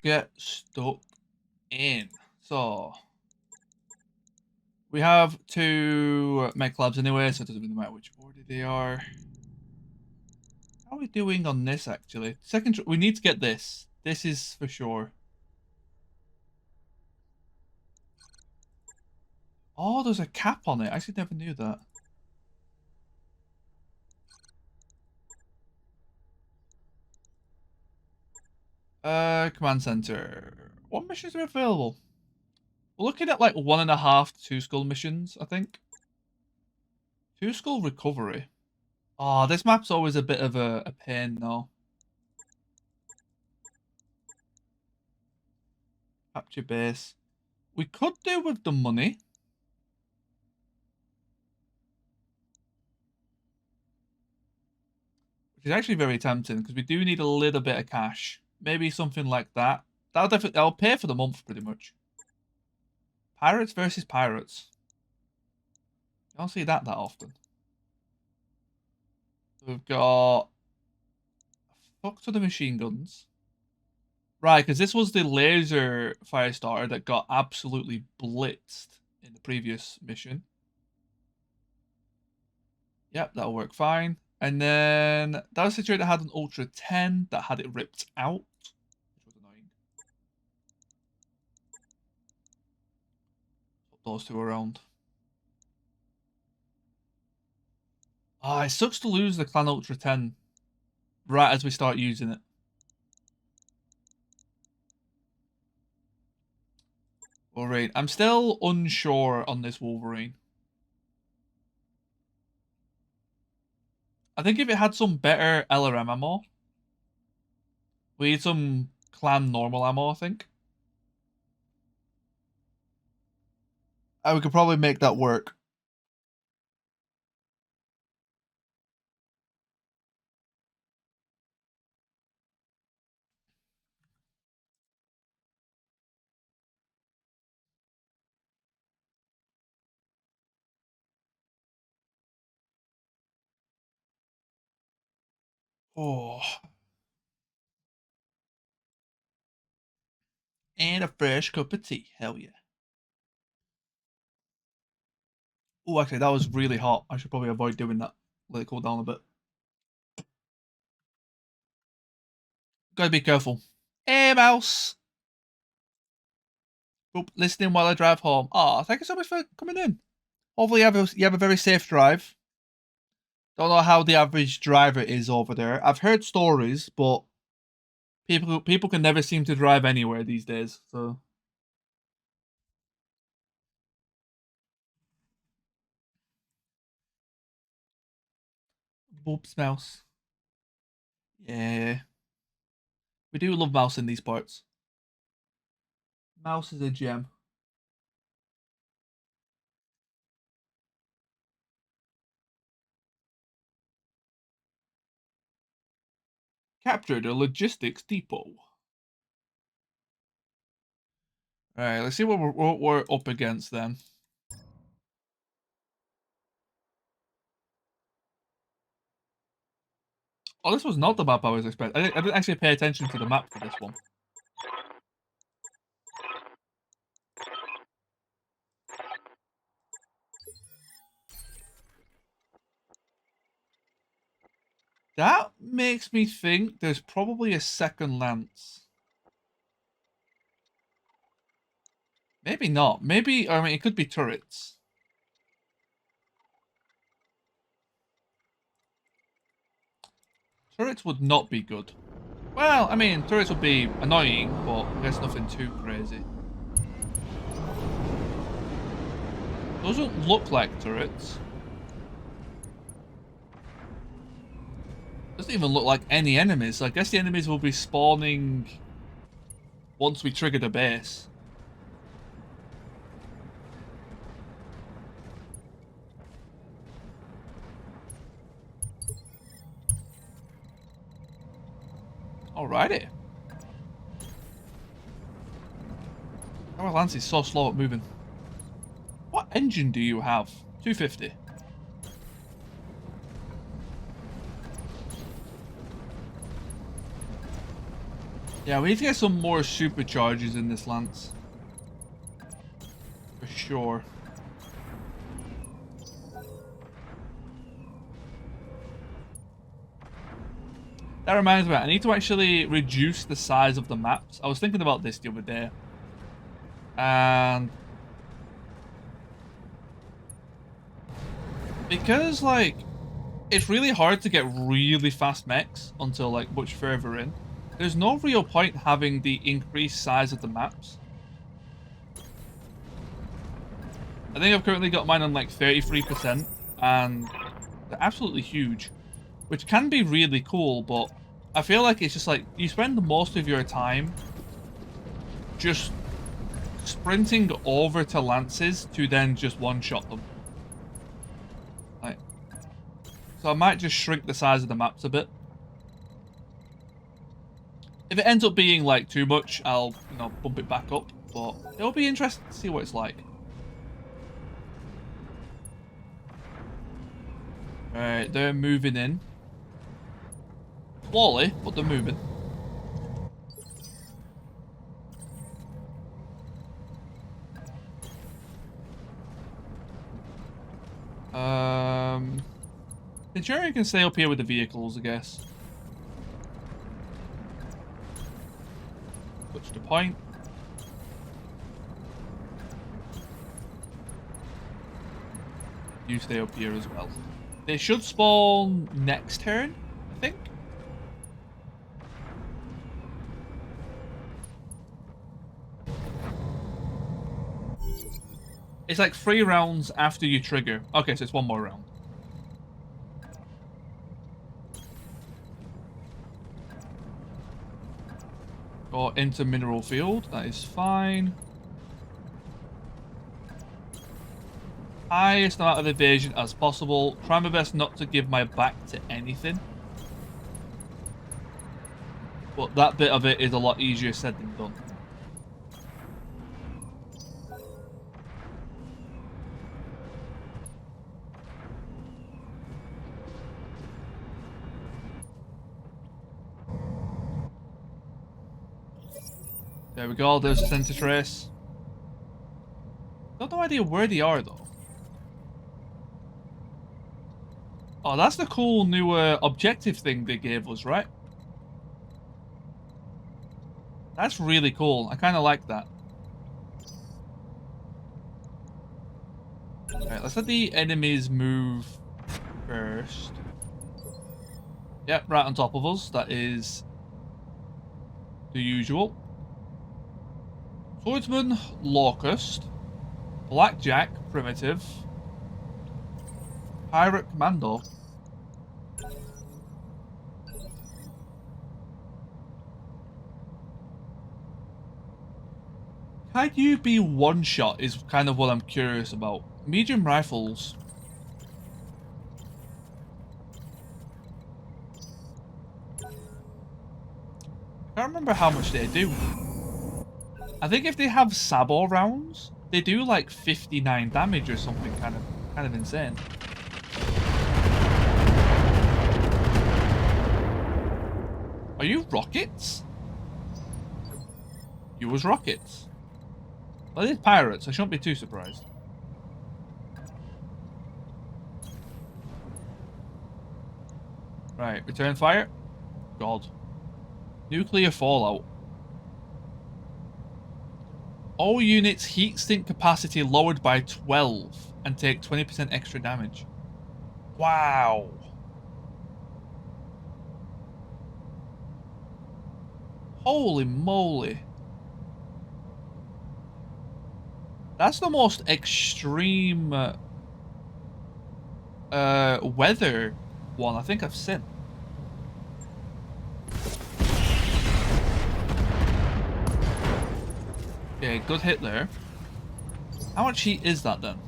get stuck in. So we have 2 mech labs anyway, so it doesn't really matter which order they are. How are we doing on this actually? Second, we need to get this. This is for sure. Oh, there's a cap on it. I actually never knew that. Command center. What missions are available? We're looking at like 1.5 2-skull missions, I think. 2-skull recovery. Oh, this map's always a bit of a pain though. Capture base. We could do with the money. Which is actually very tempting because we do need a little bit of cash. Maybe something like that. That'll pay for the month pretty much. Pirates versus pirates. You don't see that often. We've got a fuck ton of machine guns. Right, because this was the laser fire starter that got absolutely blitzed in the previous mission. Yep, that'll work fine. And then that was a situation that had an Ultra 10 that had it ripped out, which was annoying. Put those 2 around. Ah, it sucks to lose the Clan Ultra 10 right as we start using it. Alright, I'm still unsure on this Wolverine. I think if it had some better LRM ammo, we need some Clan normal ammo, I think. And we could probably make that work. Oh. And a fresh cup of tea. Hell yeah. Oh, actually, that was really hot. I should probably avoid doing that. Let it cool down a bit. Gotta be careful. Hey, mouse. Oop, listening while I drive home. Oh, thank you so much for coming in. Hopefully you have a very safe drive. Don't know how the average driver is over there. I've heard stories, but people can never seem to drive anywhere these days. So whoops, mouse. Yeah, we do love mouse in these parts. Mouse is a gem. Captured a logistics depot. Alright, let's see what we're up against then. Oh, this was not the map I was expecting. I didn't actually pay attention to the map for this one. That makes me think there's probably a second lance. Maybe not. Maybe, I mean, it could be turrets. Turrets would not be good. Well, I mean, turrets would be annoying, but I guess nothing too crazy. Doesn't look like turrets. Doesn't even look like any enemies. So I guess the enemies will be spawning once we trigger the base. Alrighty. Our lance is so slow at moving. What engine do you have? 250. Yeah, we need to get some more supercharges in this lance. For sure. That reminds me, I need to actually reduce the size of the maps. I was thinking about this the other day. And because, like, it's really hard to get really fast mechs until, like, much further in. There's no real point having the increased size of the maps. I think I've currently got mine on, like, 33%. And they're absolutely huge. Which can be really cool, but I feel like it's just like, you spend most of your time just sprinting over to lances to then just one-shot them. Like, so I might just shrink the size of the maps a bit. If it ends up being, like, too much, I'll, you know, bump it back up. But it'll be interesting to see what it's like. Alright, they're moving in. Slowly, but they're moving. The Centurion can stay up here with the vehicles, I guess. Touch the point. You stay up here as well. They should spawn next turn, I think. It's like 3 rounds after you trigger. Okay, so it's 1 more round. Or into mineral field. That is fine. Highest amount of evasion as possible. Try my best not to give my back to anything. But that bit of it is a lot easier said than done. There we go, there's a center trace. Got no idea where they are though. Oh, that's the cool new objective thing they gave us, right? That's really cool. I kind of like that. Alright, let's let the enemies move first. Yep, right on top of us. That is the usual. Swordsman, Locust, Blackjack, Primitive, Pirate Commando. Can you be one-shot is kind of what I'm curious about. Medium rifles. I can't remember how much they do. I think if they have sabot rounds, they do like 59 damage or something kind of insane. Are you rockets? You was rockets. Well, it is pirates, I shouldn't be too surprised. Right, return fire. God. Nuclear fallout. All units heat sink capacity lowered by 12 and take 20% extra damage. Wow. Holy moly. That's the most extreme weather one I think I've seen. Okay, good hit there. How much heat is that then?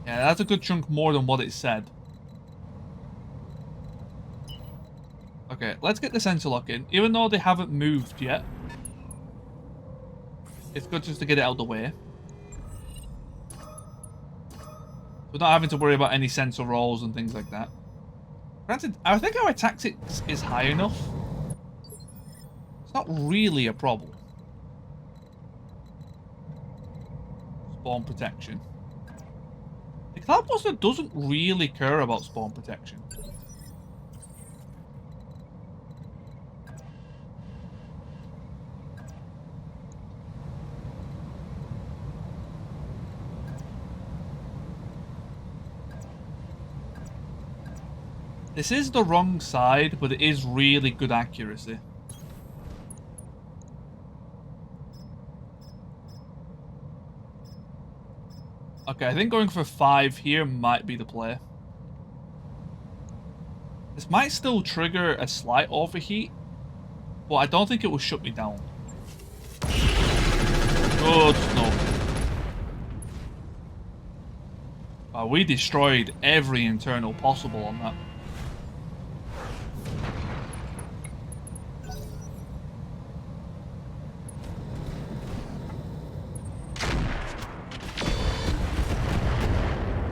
Yeah, that's a good chunk more than what it said. Okay, let's get the sensor lock in. Even though they haven't moved yet, it's good just to get it out of the way. We're not having to worry about any sensor rolls and things like that. Granted, I think our tactics is high enough not really a problem. Spawn protection. The Cloudbuster doesn't really care about spawn protection. This is the wrong side, but it is really good accuracy. Okay, I think going for 5 here might be the play. This might still trigger a slight overheat, but I don't think it will shut me down. Good stuff. We destroyed every internal possible on that.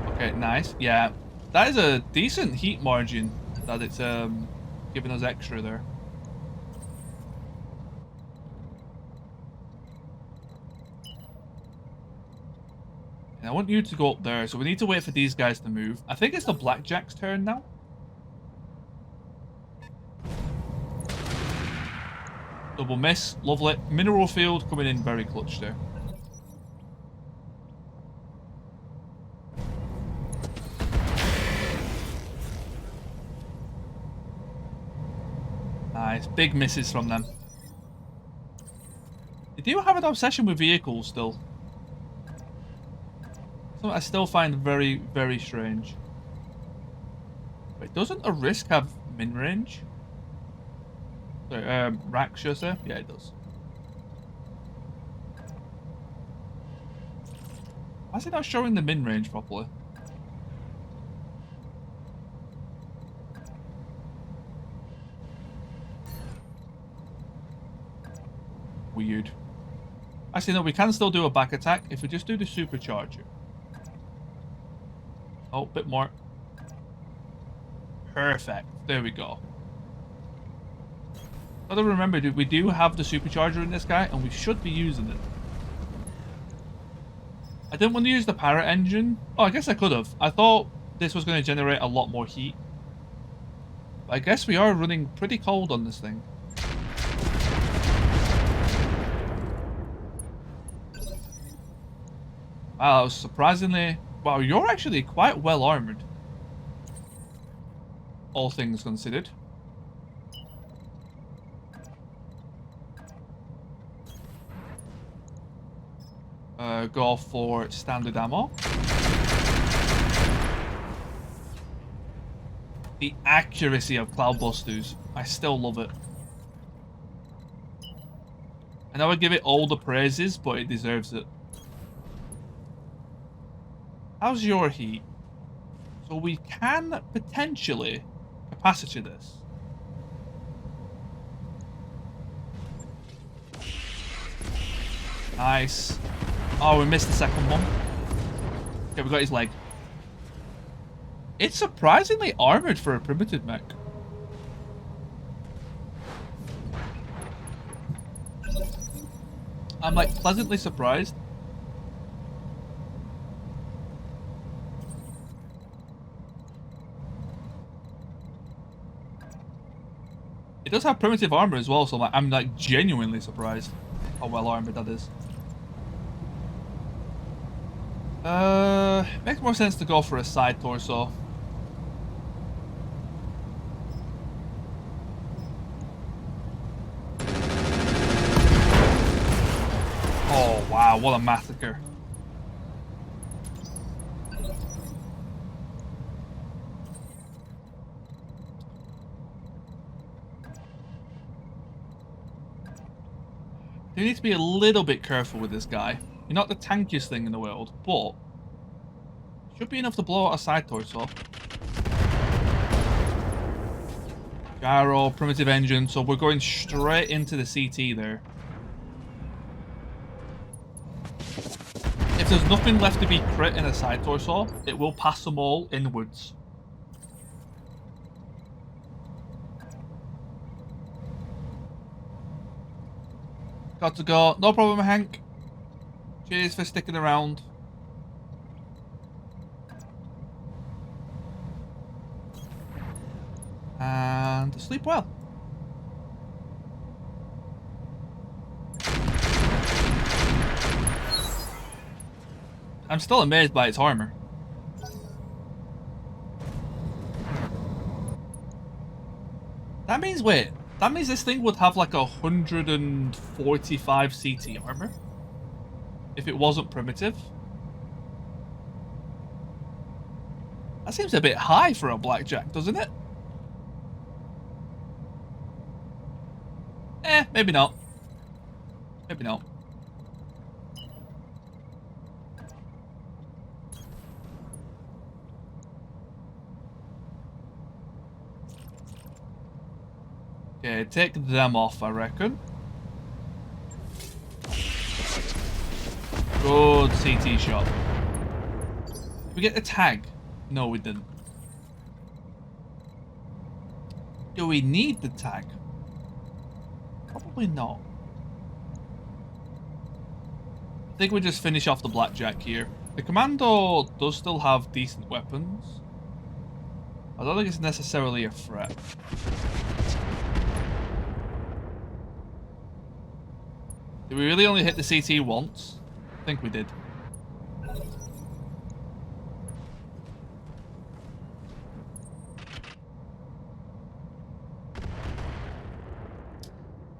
Okay, nice. Yeah, that is a decent heat margin that it's giving us extra there. And I want you to go up there, so we need to wait for these guys to move. I think it's the Blackjack's turn now. Double miss, lovely. Mineral field coming in very clutch there. Nice, big misses from them. They do have an obsession with vehicles still. Something I still find very, very strange. Wait, doesn't a Risk have min-range? Sorry, rack, should I say? Yeah, it does. Why is it not showing the min-range properly? Weird. Actually, no, we can still do a back attack if we just do the supercharger. Oh, a bit more. Perfect. There we go. Gotta remember, dude, we do have the supercharger in this guy, and we should be using it. I didn't want to use the Parrot engine. Oh, I guess I could have. I thought this was going to generate a lot more heat. But I guess we are running pretty cold on this thing. Wow, that was surprisingly... Wow, you're actually quite well armored. All things considered. Go for standard ammo. The accuracy of Cloudbusters. I still love it. I know I give it all the praises, but it deserves it. How's your heat? So we can potentially capacity this. Nice. Oh, we missed the second one. Okay, we got his leg. It's surprisingly armored for a primitive mech. I'm like pleasantly surprised. It does have primitive armor as well, so I'm like genuinely surprised how well armored that is. Makes more sense to go for a side torso. Oh wow, what a massacre. You need to be a little bit careful with this guy. You're not the tankiest thing in the world, but should be enough to blow out a side torso. Gyro, primitive engine, so we're going straight into the CT there. If there's nothing left to be crit in a side torso, it will pass them all inwards. Got to go. No problem, Hank. Cheers for sticking around. And sleep well. I'm still amazed by its armor. That means, wait, that means this thing would have like 145 CT armor? If it wasn't primitive? That seems a bit high for a blackjack, doesn't it? Maybe not. Maybe not. Okay, take them off, I reckon. Good CT shot. Did we get the tag? No, we didn't. Do we need the tag? Probably not. I think we just finish off the blackjack here. The commando does still have decent weapons. I don't think it's necessarily a threat. Did we really only hit the CT once? I think we did.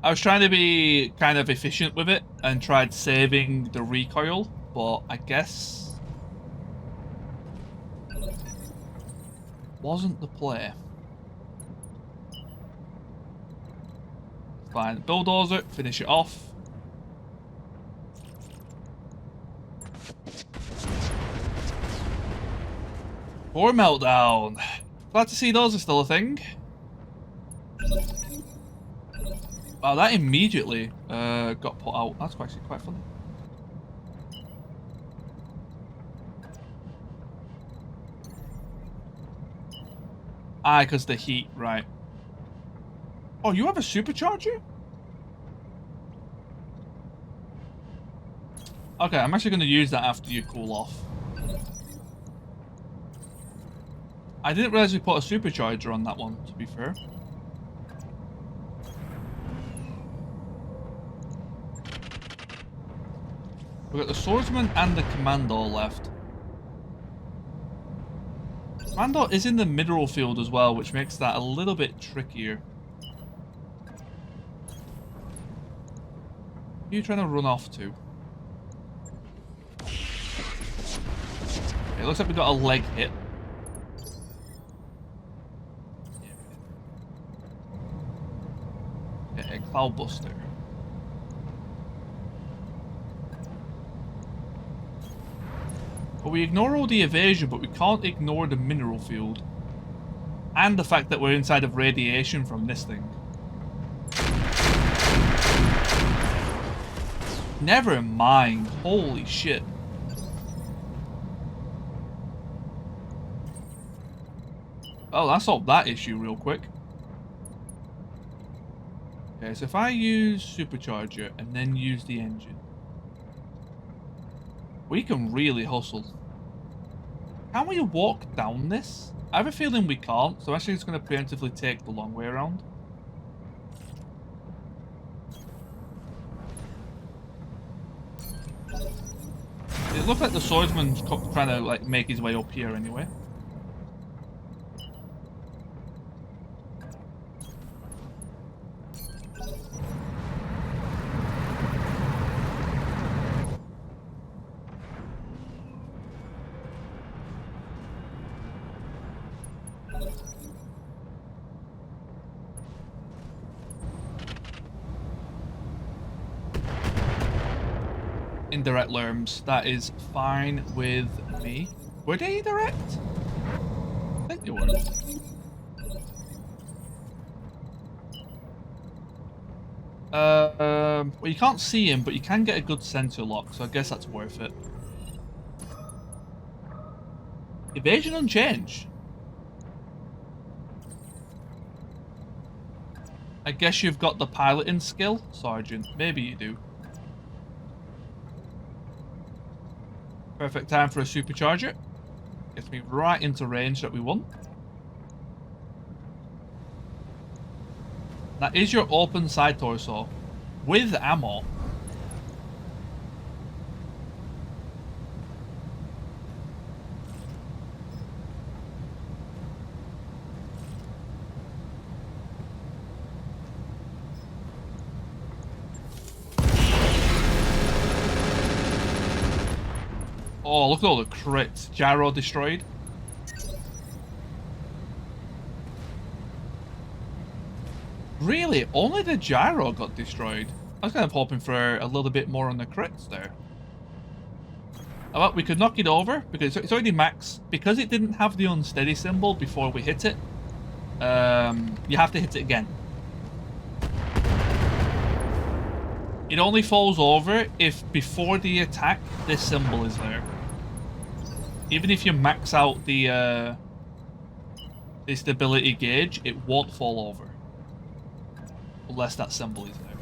I was trying to be kind of efficient with it and tried saving the recoil, but I guess wasn't the play. Fine, bulldozer, finish it off. Core meltdown. Glad to see those are still a thing. Wow, that immediately got put out. That's actually quite funny. Ah, because the heat, right. Oh, you have a supercharger? Okay, I'm actually going to use that after you cool off. I didn't realize we put a supercharger on that one, to be fair. We've got the swordsman and the commando left. Commando is in the mineral field as well, which makes that a little bit trickier. Who are you trying to run off to? It looks like we got a leg hit. Okay, Cloudbuster. But we ignore all the evasion, but we can't ignore the mineral field. And the fact that we're inside of radiation from this thing. Never mind. Holy shit. Oh, that solved that issue real quick. Okay, so if I use supercharger and then use the engine, we can really hustle. Can we walk down this? I have a feeling we can't, so I'm actually just going to preemptively take the long way around. It looks like the swordsman's trying to like make his way up here anyway. Indirect lerms, that is fine with me. Were they direct? I think they were. Well, you can't see him, but you can get a good center lock, so I guess that's worth it. Evasion unchanged. I guess you've got the piloting skill, Sergeant. Maybe you do. Perfect time for a supercharger. Gets me right into range that we want. That is your open side torso with ammo. Oh, look at all the crits. Gyro destroyed. Really? Only the gyro got destroyed? I was kind of hoping for a little bit more on the crits there. Oh, well, we could knock it over because it's already max. Because it didn't have the unsteady symbol before we hit it, you have to hit it again. It only falls over if before the attack this symbol is there. Even if you max out the stability gauge, it won't fall over. Unless that symbol is there.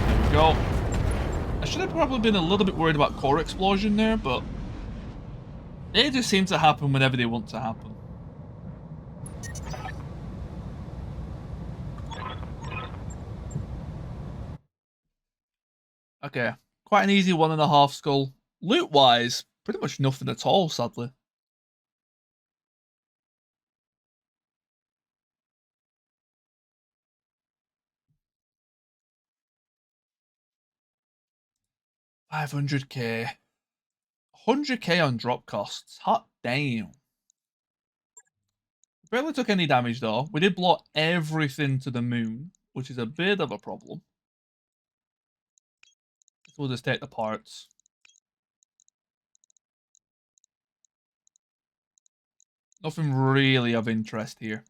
There we go. I should have probably been a little bit worried about core explosion there, but it just seems to happen whenever they want to happen. Okay, quite an easy 1.5 skull. Loot-wise, pretty much nothing at all, sadly. $500k. 100k on drop costs. Hot damn. Barely took any damage though. We did blow everything to the moon, which is a bit of a problem. We'll just take the parts. Nothing really of interest here.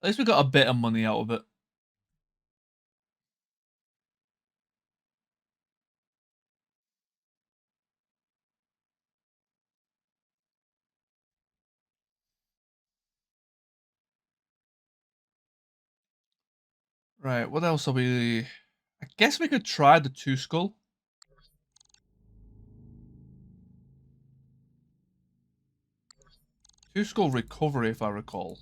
At least we got a bit of money out of it. Right, what else are we... I guess we could try the 2 skull. 2 skull recovery, if I recall.